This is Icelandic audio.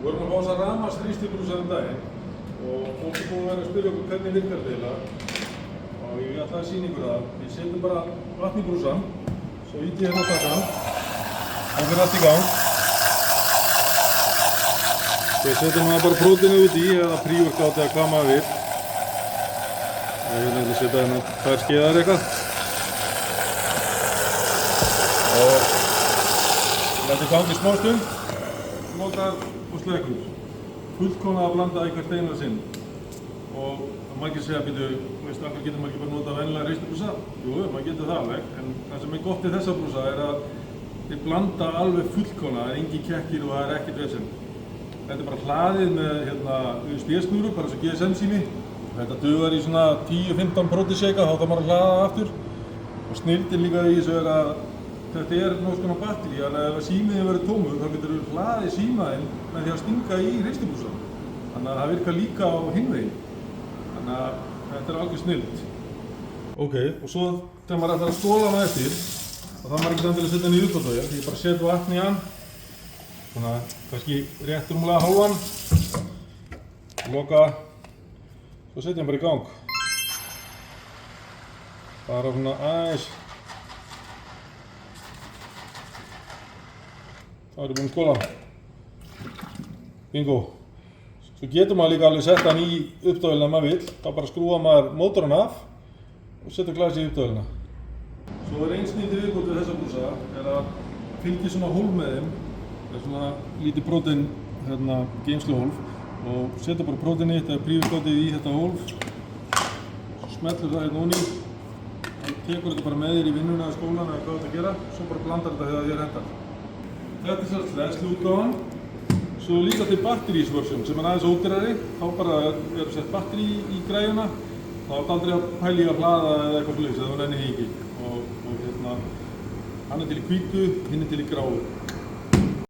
Við vorum að fá þess að rafmagnsþrýstibrúsa daginn og fólk búið að vera að spyrja okkur hvernig virkar þetta eiginlega. Og ég ætlaði að sýna ykkur það. Við setjum bara vatn í brúsann, svo ýti ég hérna á takkan. Það fyrir allt í gang. Svo setjum við bara prótínið út í, eða prívorkátt eða hvað maður vill. Ég vil eitthvað setja hérna 2 skeiðar eitthvað. Og þetta er gangið smá stund, lokar og slekkur. Fullkomlega að blanda í hvert eina sinn. Og margir segja, býtu, veistu, af hverju getur maður ekki bara notað venjulega ristubrúsa? Jú, maður getur það alveg, en það sem er gott í þessa brúsa er að þeir blanda alveg fullkomlega, það er engin kekkir og það er ekkert vesen. Þetta er bara hlaðið með USB-snúru, bara svo GSM-sími. Þetta dugar í svona 10-15 prótísjeka, þá þarf maður að hlaða aftur. Og snilldin líka í þessu er að þetta er nokkurs konar batteri, þannig að ef símiðin verður tómur þá getur þú hlaðið símaðinn með því að stinga í ristibrúsann. Þannig að það virkar líka á hinn veginn. Þannig að þetta er algjör snilld. Ok, og svo þegar maður ætlar að skóla hana eftir, þá þarf maður ekki endilega að setja henni í uppþvottavél. Ég bara set vatn í hann, svona kannski rétt rúmlega hálfan, loka, svo setja hann bara í gang. Bara svona aðeins. Þá erum við búin að skóla. Bingo. Svo getur maður líka alveg sett hann í uppþvotavélina ef maður vill. Þá bara skrúar maður mótorinn af og setur glasið í uppþvotavélina. Svo er einn snildi viðbót við þessa brúsa er að fylgir svona hólf með þeim. Það er svona lítið prótein geymsluhólf og setur bara próteinið eða prívorkátið í þetta hólf. Svo smellur það hérna ofan í. Það tekur þetta bara með þér í vinnuna eða skólan eða hvað þetta gera. Svo bara blandar þetta þegar þér hentar. Þetta er sérst hleðsluútgáfan. Svo líka til batterísvörsjón sem er aðeins ódýrari. Þá bara er sett batteri í græjuna. Þá er aldrei að pæla í að hlaða eða eitthvað svoleiðis eða þú nennir því ekki. Og hann er til í hvítu, hinn er til í gráu.